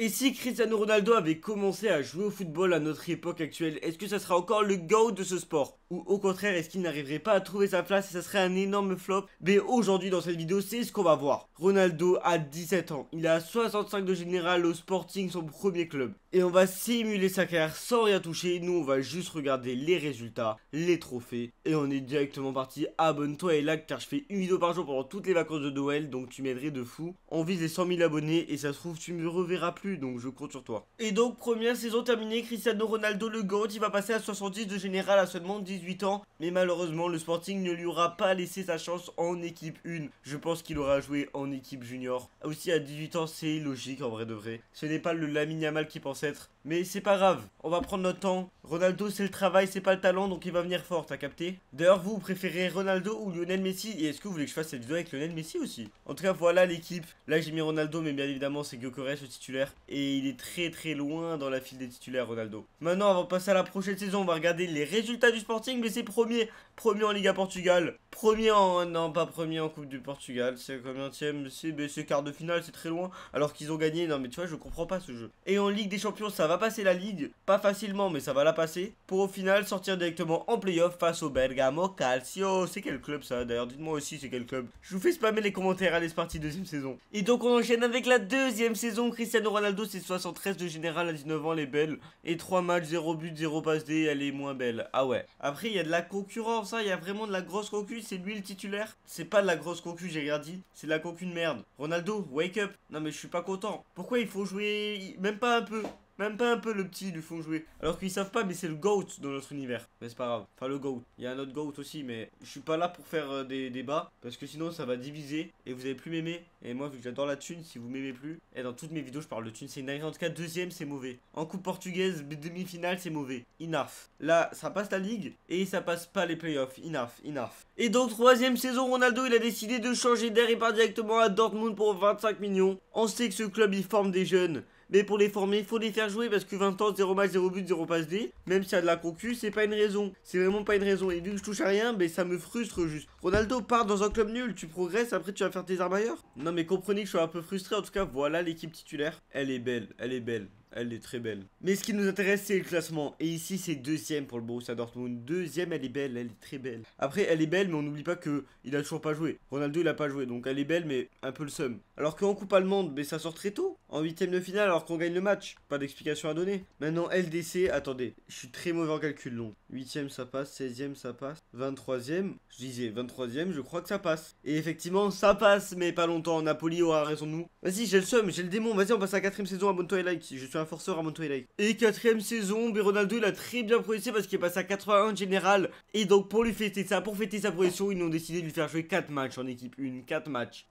Et si Cristiano Ronaldo avait commencé à jouer au football à notre époque actuelle, est-ce que ça sera encore le GOAT de ce sport? Ou au contraire, est-ce qu'il n'arriverait pas à trouver sa place et ça serait un énorme flop? Mais aujourd'hui dans cette vidéo, c'est ce qu'on va voir. Ronaldo a 17 ans, il a 65 de général au Sporting, son premier club. Et on va simuler sa carrière sans rien toucher, nous on va juste regarder les résultats, les trophées. Et on est directement parti, abonne-toi et like car je fais une vidéo par jour pendant toutes les vacances de Noël, donc tu m'aiderais de fou. On vise les 100 000 abonnés et ça se trouve tu me reverras plus, donc je compte sur toi. Et donc première saison terminée, Cristiano Ronaldo le GOAT, il va passer à 70 de général à seulement 18 ans. Mais malheureusement le Sporting ne lui aura pas laissé sa chance en équipe 1. Je pense qu'il aura joué en équipe junior. Aussi à 18 ans c'est logique en vrai de vrai. Ce n'est pas le Lamine Yamal qui pense être. Mais c'est pas grave, on va prendre notre temps. Ronaldo c'est le travail, c'est pas le talent, donc il va venir fort, t'as capté? D'ailleurs vous préférez Ronaldo ou Lionel Messi? Et est-ce que vous voulez que je fasse cette vidéo avec Lionel Messi aussi? En tout cas voilà l'équipe. Là j'ai mis Ronaldo, mais bien évidemment c'est Gyökeres le titulaire. Et il est très loin dans la file des titulaires Ronaldo. Maintenant avant de passer à la prochaine saison, on va regarder les résultats du Sporting. Mais c'est premier en Liga Portugal. Premier en... non pas premier en Coupe du Portugal. C'est combienième? C'est quart de finale, c'est très loin. Alors qu'ils ont gagné, non mais tu vois je comprends pas ce jeu. Et en Ligue des Champions ça va passer la Ligue. Pas facilement mais ça va la passer. Pour au final sortir directement en playoff face au Bergamo Calcio. C'est quel club ça d'ailleurs? Dites-moi aussi c'est quel club. Je vous fais spammer les commentaires, allez c'est parti, deuxième saison. Et donc on enchaîne avec la deuxième saison. Cristiano Ronaldo c'est 73 de général à 19 ans, elle est belle. Et 3 matchs, 0 but, 0 passe D, elle est moins belle. Ah ouais. Après il y a de la concurrence, hein. Il y a vraiment de la grosse concu. C'est lui le titulaire. C'est pas de la grosse concu, j'ai rien dit. C'est de la concu de merde. Ronaldo, wake up. Non mais je suis pas content. Pourquoi il faut jouer même pas un peu? Même pas un peu le petit, ils lui font jouer. Alors qu'ils savent pas, mais c'est le GOAT dans notre univers. Mais c'est pas grave. Enfin, le GOAT. Il y a un autre GOAT aussi, mais je suis pas là pour faire des débats. Parce que sinon, ça va diviser. Et vous allez plus m'aimer. Et moi, vu que j'adore la thune, si vous m'aimez plus. Et dans toutes mes vidéos, je parle de thune. C'est une dinguerie. En tout cas, deuxième, c'est mauvais. En coupe portugaise, demi-finale, c'est mauvais. Enough. Là, ça passe la ligue. Et ça passe pas les playoffs. Enough. Et donc, troisième saison, Ronaldo, il a décidé de changer d'air et part directement à Dortmund pour 25 millions. On sait que ce club, il forme des jeunes. Mais pour les former, il faut les faire jouer parce que 20 ans, 0 match, 0 but, 0 passe D. Même s'il y a de la concu, c'est pas une raison. C'est vraiment pas une raison. Et vu que je touche à rien, ben ça me frustre juste. Ronaldo part dans un club nul, tu progresses, après tu vas faire tes armes ailleurs. Non mais comprenez que je suis un peu frustré. En tout cas, voilà l'équipe titulaire. Elle est belle. Elle est très belle. Mais ce qui nous intéresse, c'est le classement. Et ici, c'est deuxième pour le Borussia Dortmund. Deuxième, elle est belle, elle est très belle. Après, elle est belle, mais on n'oublie pas que il a toujours pas joué. Ronaldo, il a pas joué. Donc, elle est belle, mais un peu le seum. Alors qu'en coupe allemande, mais ça sort très tôt. En huitième de finale, alors qu'on gagne le match. Pas d'explication à donner. Maintenant, LDC, attendez. Je suis très mauvais en calcul long. 8ème, ça passe. 16ème, ça passe. 23ème, je disais 23ème, je crois que ça passe. Et effectivement, ça passe, mais pas longtemps. Napoli aura raison de nous. Vas-y, j'ai le seum, j'ai le démon. Vas-y, on passe à la 4ème saison. Abonne-toi et like. Je suis un forceur, abonne-toi et like. Et 4ème saison, Ronaldo, il a très bien progressé parce qu'il est passé à 81 général. Et donc, pour fêter sa progression, ils ont décidé de lui faire jouer 4 matchs en équipe 1. 4 matchs.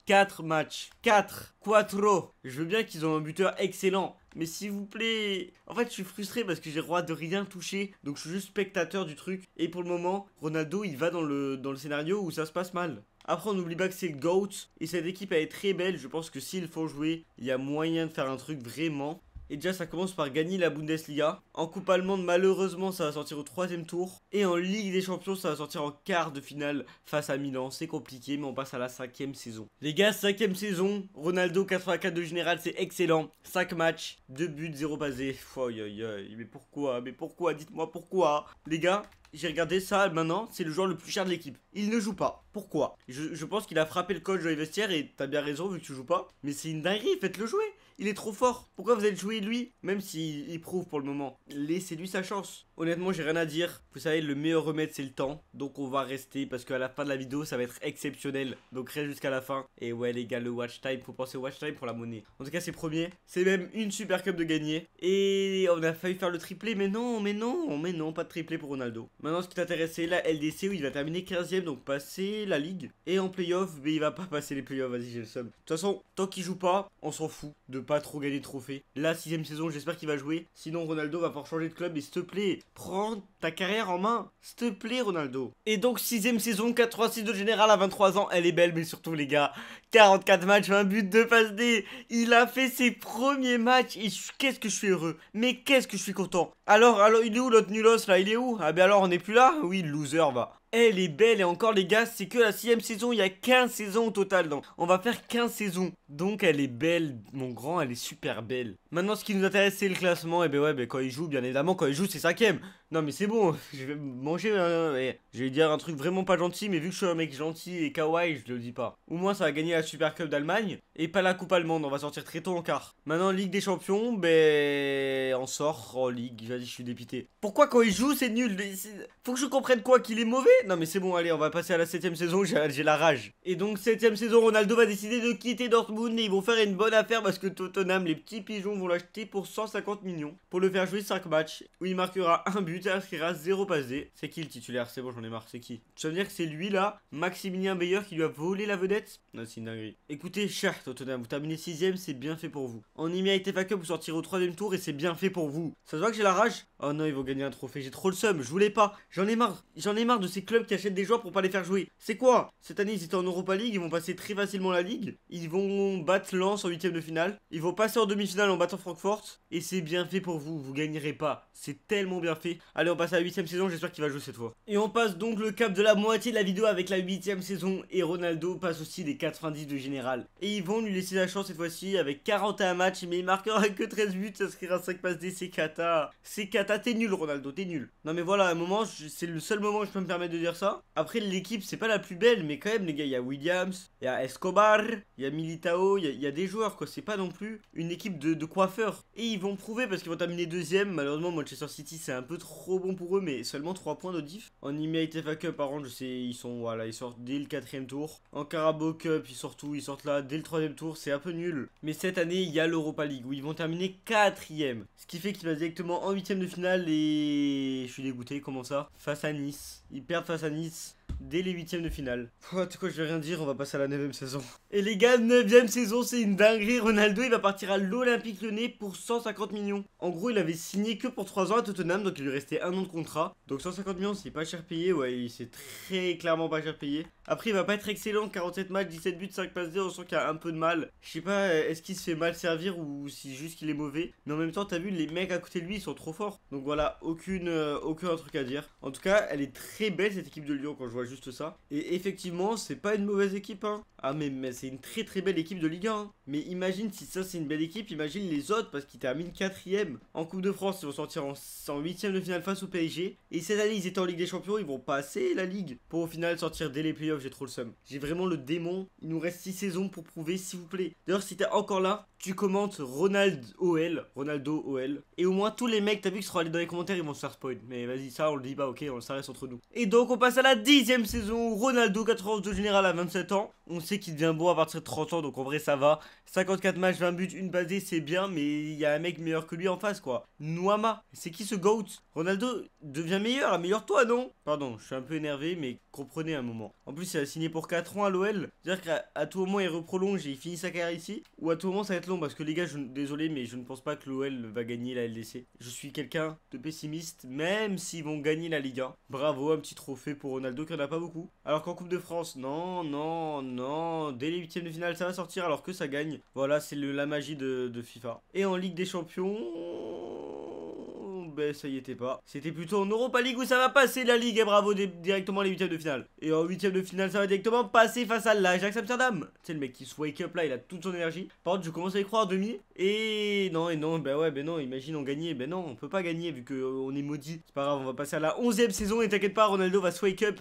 4. Quattro. Je veux bien qu'ils ont un buteur excellent. Mais s'il vous plaît. En fait, je suis frustré parce que j'ai le droit de rien toucher. Donc, je suis juste spectateur du truc. Et pour le moment, Ronaldo, il va dans le scénario où ça se passe mal. Après, on n'oublie pas que c'est GOAT. Et cette équipe, elle est très belle. Je pense que s'il faut jouer, il y a moyen de faire un truc vraiment. Et déjà, ça commence par gagner la Bundesliga. En coupe allemande, malheureusement, ça va sortir au 3ème tour. Et en Ligue des Champions, ça va sortir en quart de finale face à Milan. C'est compliqué, mais on passe à la 5ème saison. Les gars, 5ème saison. Ronaldo, 84 de général, c'est excellent. 5 matchs, 2 buts, 0 passé. Mais pourquoi? Dites-moi pourquoi. Les gars, j'ai regardé ça maintenant, c'est le joueur le plus cher de l'équipe. Il ne joue pas. Pourquoi? Je pense qu'il a frappé le coach dans les vestiaires et t'as bien raison vu que tu joues pas. Mais c'est une dinguerie, faites-le jouer. Il est trop fort. Pourquoi vous allez jouer lui? Même s'il prouve pour le moment. Laissez-lui sa chance. Honnêtement, j'ai rien à dire. Vous savez, le meilleur remède, c'est le temps. Donc on va rester parce qu'à la fin de la vidéo, ça va être exceptionnel. Donc reste jusqu'à la fin. Et ouais les gars, le watch time, faut penser au watch time pour la monnaie. En tout cas, c'est premier. C'est même une super cup de gagner. Et on a failli faire le triplé. Mais non, pas de triplé pour Ronaldo. Maintenant, ce qui t'intéresse, c'est la LDC où il va terminer 15ème. Donc passer la ligue. Et en playoff, mais il va pas passer les playoffs. Vas-y, j'ai le seum. De toute façon, tant qu'il joue pas, on s'en fout de pas trop gagner de trophées. La 6ème saison, j'espère qu'il va jouer. Sinon, Ronaldo va falloir changer de club. Et s'il te plaît, prends ta carrière en main. S'il te plaît, Ronaldo. Et donc, 6ème saison, 86 de général à 23 ans. Elle est belle, mais surtout, les gars, 44 matchs, 20 buts, 2 passes D. Il a fait ses premiers matchs. Et qu'est-ce que je suis heureux. Mais qu'est-ce que je suis content. Alors, il est où l'autre nulos là? Il est où? Ah, ben alors, on n'est plus là? Oui, loser, va. Elle est belle et encore les gars, c'est que la 6ème saison, il y a 15 saisons au total. Donc on va faire 15 saisons. Donc elle est belle, mon grand, elle est super belle. Maintenant ce qui nous intéresse c'est le classement, et ben ouais, ben quand il joue, bien évidemment, quand il joue c'est 5ème. Non mais c'est bon, je vais manger, je vais dire un truc vraiment pas gentil, mais vu que je suis un mec gentil et kawaii, je le dis pas. Au moins ça va gagner la Super Cup d'Allemagne, et pas la Coupe allemande, on va sortir très tôt en quart. Maintenant Ligue des Champions, ben on sort en Ligue, vas-y je suis dépité. Pourquoi quand il joue c'est nul? Faut que je comprenne quoi, qu'il est mauvais? Non mais c'est bon, allez on va passer à la 7ème saison, j'ai la rage. Et donc 7ème saison, Ronaldo va décider de quitter Dortmund, et ils vont faire une bonne affaire parce que Tottenham, les petits pigeons, vont l'acheter pour 150 millions, pour le faire jouer 5 matchs, où il marquera un but et inscrira 0 passe D. C'est qui le titulaire? C'est bon, j'en ai marre, c'est qui? Tu vas me dire que c'est lui là, Maximilien Beyer, qui lui a volé la vedette? Non, c'est une dinguerie. Écoutez, cher Tottenham, vous terminez 6ème, c'est bien fait pour vous. En Emirates FA Cup, vous sortirez au 3ème tour et c'est bien fait pour vous. Ça se voit que j'ai la rage? Oh non, ils vont gagner un trophée, j'ai trop le seum, je voulais pas. J'en ai marre de ces clubs qui achètent des joueurs pour pas les faire jouer. C'est quoi? Cette année, ils étaient en Europa League, ils vont passer très facilement la Ligue. Ils vont battre Lens en 8ème de finale. Ils vont passer en demi-finale en battant Francfort. Et c'est bien fait pour vous, vous gagnerez pas. C'est tellement bien fait. Allez, on passe à la 8ème saison, j'espère qu'il va jouer cette fois. Et on passe donc le cap de la moitié de la vidéo avec la 8ème saison. Et Ronaldo passe aussi les 90 de général. Et ils vont lui laisser la chance cette fois-ci avec 41 matchs. Mais il marquera que 13 buts, ça sera 5 passes D, c'est cata. C'est cata, t'es nul Ronaldo, t'es nul. Non mais voilà, à un moment, c'est le seul moment où je peux me permettre de dire ça. Après, l'équipe, c'est pas la plus belle, mais quand même, les gars, il y a Williams, il y a Escobar, il y a Militao, il y a des joueurs, quoi. C'est pas non plus une équipe de coiffeurs. Et ils vont prouver parce qu'ils vont terminer 2ème. Malheureusement, Manchester City, c'est un peu trop bon pour eux, mais seulement 3 points de diff. En Emirates FA Cup, par contre, je sais, ils sortent dès le 4ème tour. En Carabao Cup, ils sortent où? Ils sortent là, dès le 3ème tour, c'est un peu nul. Mais cette année, il y a l'Europa League où ils vont terminer 4ème. Ce qui fait qu'il va directement en 8ème de finale et je suis dégoûté, comment ça? Face à Nice. Ils perdent face à Nice dès les 8ème de finale. Oh, tu sais quoi, je vais rien dire, on va passer à la 9ème saison. Et les gars, 9ème saison, c'est une dinguerie. Ronaldo, il va partir à l'Olympique Lyonnais pour 150 millions. En gros, il avait signé que pour 3 ans à Tottenham, donc il lui restait 1 an de contrat. Donc 150 millions, c'est pas cher payé, ouais, c'est très clairement pas cher payé. Après, il va pas être excellent, 47 matchs, 17 buts, 5 passes D, on sent qu'il y a un peu de mal. Je sais pas, est-ce qu'il se fait mal servir ou si juste qu'il est mauvais. Mais en même temps, t'as vu, les mecs à côté de lui, ils sont trop forts. Donc voilà, aucun truc à dire. En tout cas, elle est très belle cette équipe de Lyon quand je vois juste ça. Et effectivement, c'est pas une mauvaise équipe, hein. Ah mais c'est une très belle équipe de Ligue 1, hein. Mais imagine si ça c'est une belle équipe, imagine les autres parce qu'ils terminent 4ème. En Coupe de France, ils vont sortir en 8ème de finale face au PSG. Et cette année, ils étaient en Ligue des Champions, ils vont passer la Ligue pour au final sortir dès les playoffs, j'ai trop le seum. J'ai vraiment le démon, il nous reste 6 saisons pour prouver, s'il vous plaît. D'ailleurs, si t'es encore là, tu commentes Ronaldo OL. Et au moins tous les mecs, t'as vu, qui seront allés dans les commentaires, ils vont se faire spoil. Mais vas-y, ça on le dit pas, ok, ça reste entre nous. Et donc on passe à la 10ème saison. Ronaldo, 91 de général à 27 ans. On sait qu'il devient bon à partir de 30 ans, donc en vrai ça va. 54 matchs, 20 buts, une passe D, c'est bien, mais il y a un mec meilleur que lui en face, quoi. Noama, c'est qui ce GOAT? Ronaldo devient meilleur, améliore-toi, non? Pardon, je suis un peu énervé, mais comprenez un moment. En plus, il a signé pour 4 ans à l'OL. C'est-à-dire qu'à tout moment, il reprolonge et il finit sa carrière ici. Ou à tout moment, ça va être long, parce que les gars, désolé, mais je ne pense pas que l'OL va gagner la LDC. Je suis quelqu'un de pessimiste, même s'ils vont gagner la Ligue 1. Bravo, un petit trophée pour Ronaldo, qui en a pas beaucoup. Alors qu'en Coupe de France, non, dès les 8ème de finale, ça va sortir alors que ça gagne. Voilà, c'est la magie de FIFA. Et en Ligue des Champions... Ben ça y était pas. C'était plutôt en Europa League où ça va passer la Ligue. Et bravo, directement les 8ème de finale. Et en 8ème de finale, ça va directement passer face à l'Ajax Amsterdam. Tu sais, le mec qui se wake up là, il a toute son énergie. Par contre, je commence à y croire demi. Et non, ben ouais, ben non, imagine on gagnait. Ben non, on peut pas gagner vu qu'on est maudit. C'est pas grave, on va passer à la 11ème saison. Et t'inquiète pas, Ronaldo va se wake up.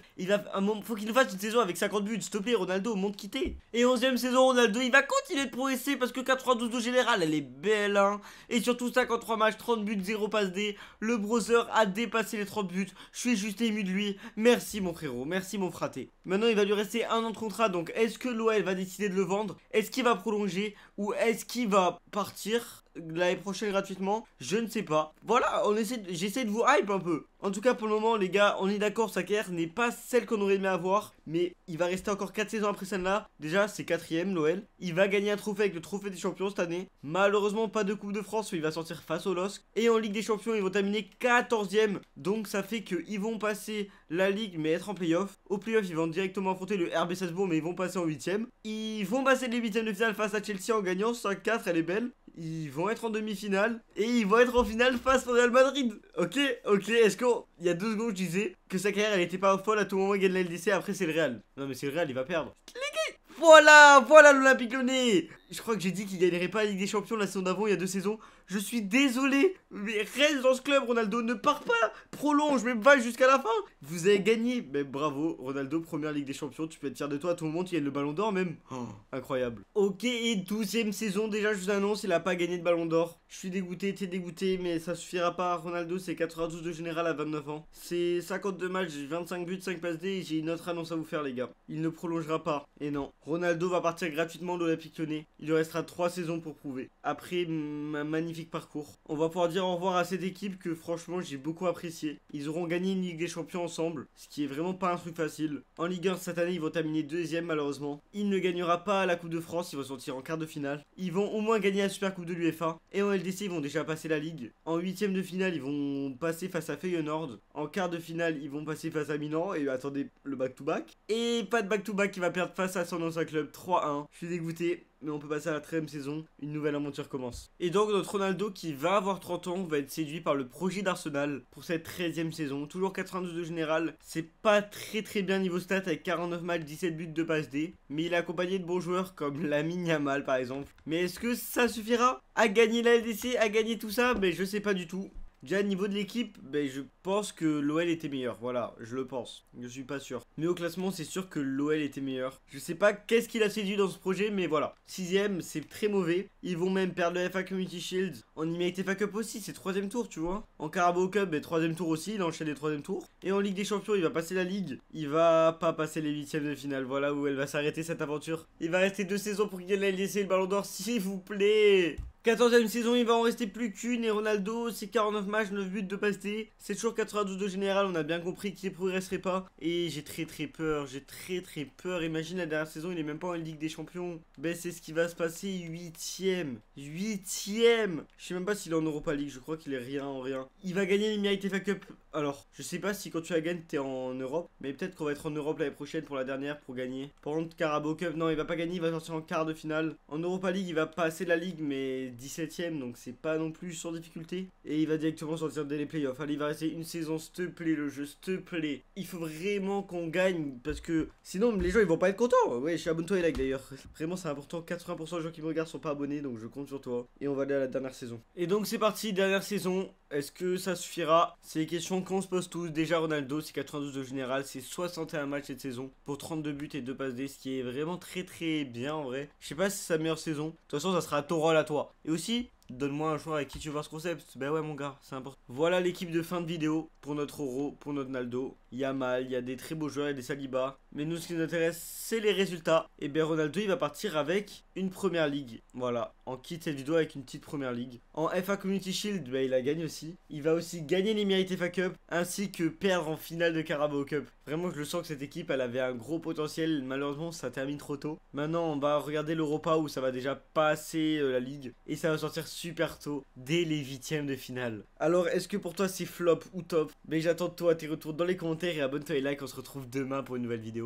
Faut qu'il nous fasse une saison avec 50 buts. S'il te plaît, Ronaldo, monte quitter. Et 11ème saison, Ronaldo, il va continuer de progresser parce que 92 de général, elle est belle, hein. Et surtout 53 matchs, 30 buts, 0 passe D. Le browser a dépassé les 30 buts. Je suis juste ému de lui. Merci mon frérot, merci mon fraté. Maintenant il va lui rester 1 an de contrat. Donc est-ce que l'OL va décider de le vendre? Est-ce qu'il va prolonger? Ou est-ce qu'il va partir l'année prochaine gratuitement? Je ne sais pas. Voilà, j'essaie de vous hype un peu. En tout cas pour le moment les gars, on est d'accord, sa carrière n'est pas celle qu'on aurait aimé avoir. Mais il va rester encore 4 saisons après celle-là. Déjà c'est 4ème l'OL. Il va gagner un trophée avec le trophée des champions cette année. Malheureusement pas de Coupe de France, il va sortir face au LOSC. Et en Ligue des Champions ils vont terminer 14ème. Donc ça fait qu'ils vont passer la Ligue mais être en playoff. Au playoff ils vont directement affronter le RB Salzbourg mais ils vont passer en 8ème. Ils vont passer les 8ème de finale face à Chelsea en gagnant 5-4, elle est belle. Ils vont être en demi-finale et ils vont être en finale face au Real Madrid. Ok, est-ce qu'il y a 2 secondes je disais que sa carrière elle était pas folle, à tout moment il gagne la LDC, après c'est le Real. Non mais c'est le Real, il va perdre. Les gars, Voilà l'Olympique Lyonnais. Je crois que j'ai dit qu'il gagnerait pas la Ligue des Champions la saison d'avant, il y a 2 saisons. Je suis désolé, mais reste dans ce club, Ronaldo, ne pars pas. Prolonge, mais va jusqu'à la fin. Vous avez gagné. Mais bravo, Ronaldo, première Ligue des Champions. Tu peux être fier de toi, tout le monde, il y a le Ballon d'Or même. Oh, incroyable. Ok, et 12e saison, déjà, je vous annonce, il a pas gagné de Ballon d'Or. Je suis dégoûté, t'es dégoûté, mais ça suffira pas. Ronaldo, c'est 92 de général à 29 ans. C'est 52 matchs, 25 buts, 5 passes D, et j'ai une autre annonce à vous faire, les gars. Il ne prolongera pas. Et non, Ronaldo va partir gratuitement de l'Olympique Lyonnais. Il lui restera 3 saisons pour prouver. Après un magnifique parcours. On va pouvoir dire au revoir à cette équipe que franchement j'ai beaucoup apprécié. Ils auront gagné une Ligue des Champions ensemble, ce qui est vraiment pas un truc facile. En Ligue 1 cette année ils vont terminer 2e malheureusement. Il ne gagnera pas la Coupe de France, ils vont sortir en quart de finale. Ils vont au moins gagner la Super Coupe de l'UEFA. Et en LDC ils vont déjà passer la Ligue. En 8e de finale ils vont passer face à Feyenoord. En quart de finale ils vont passer face à Milan. Et attendez le back-to-back. Et pas de back-to-back qui va perdre face à son ancien club 3-1. Je suis dégoûté. Mais on peut passer à la 13e saison, une nouvelle aventure commence. Et donc notre Ronaldo qui va avoir 30 ans va être séduit par le projet d'Arsenal pour cette 13e saison. Toujours 92 de général, c'est pas très bien niveau stats avec 49 matchs, 17 buts, 2 passes D. Mais il est accompagné de bons joueurs comme Lamine Yamal par exemple. Mais est-ce que ça suffira à gagner la LDC, à gagner tout ça? Mais je sais pas du tout. Déjà, au niveau de l'équipe, je pense que l'OL était meilleur. Voilà, je le pense. Je suis pas sûr. Mais au classement, c'est sûr que l'OL était meilleur. Je sais pas qu'est-ce qu'il a séduit dans ce projet, mais voilà. 6ème, c'est très mauvais. Ils vont même perdre le FA Community Shield. En Ultimate FA Cup aussi, c'est 3ème tour, tu vois. En Carabao Cup, 3ème tour aussi. Il enchaîne les 3ème tours. Et en Ligue des Champions, il va passer la Ligue. Il va pas passer les 8ème de finale. Voilà où elle va s'arrêter cette aventure. Il va rester 2 saisons pour qu'il gagne la LDC et le Ballon d'Or, s'il vous plaît. 14ème saison, il va en rester plus qu'une et Ronaldo, c'est 49 matchs, 9 buts de passe D. C'est toujours 92 de général, on a bien compris qu'il ne progresserait pas. Et j'ai très peur, Imagine la dernière saison, il est même pas en Ligue des Champions. C'est ce qui va se passer, 8ème. Je sais même pas s'il est en Europa League, je crois qu'il est rien en rien. Il va gagner l'Emirates FA Cup. Alors, je sais pas si quand tu la gagnes, t'es en Europe. Mais peut-être qu'on va être en Europe l'année prochaine pour la dernière pour gagner. Par contre, Carabao Cup, non, il va pas gagner, il va sortir en quart de finale. En Europa League, il va passer la Ligue, mais 17ème, donc c'est pas non plus sans difficulté. Et il va directement sortir dès les playoffs. Allez, il va rester une saison, s'il te plaît, le jeu, s'il te plaît. Il faut vraiment qu'on gagne, parce que sinon, les gens, ils vont pas être contents. Ouais, je suis abonne-toi et like d'ailleurs. Vraiment, c'est important. 80% des gens qui me regardent sont pas abonnés, donc je compte sur toi. Et on va aller à la dernière saison. Et donc, c'est parti, dernière saison. Est-ce que ça suffira? C'est les questions qu'on se pose tous. Déjà, Ronaldo, c'est 92 de général, c'est 61 matchs cette saison pour 32 buts et 2 passes D, ce qui est vraiment très bien en vrai. Je sais pas si c'est sa meilleure saison. De toute façon, ça sera ton rôle à toi. Et aussi, donne-moi un joueur avec qui tu veux voir ce concept. Ben ouais, mon gars, c'est important. Voilà l'équipe de fin de vidéo pour notre Euro, pour notre Naldo. Il y a Mal, il y a des très beaux joueurs, il y a des Saliba. Mais nous, ce qui nous intéresse, c'est les résultats. Et bien, Ronaldo, il va partir avec une première ligue. Voilà, on quitte cette vidéo avec une petite première ligue. En FA Community Shield, il la gagne aussi. Il va aussi gagner l'Emirates FA Cup, ainsi que perdre en finale de Carabao Cup. Vraiment, je le sens que cette équipe, elle avait un gros potentiel. Malheureusement, ça termine trop tôt. Maintenant, on va regarder l'Europa où ça va déjà passer la ligue. Et ça va sortir super tôt, dès les 8ème de finale. Alors, est-ce que pour toi, c'est flop ou top? Mais j'attends de toi tes retours dans les commentaires et abonne-toi et like. On se retrouve demain pour une nouvelle vidéo.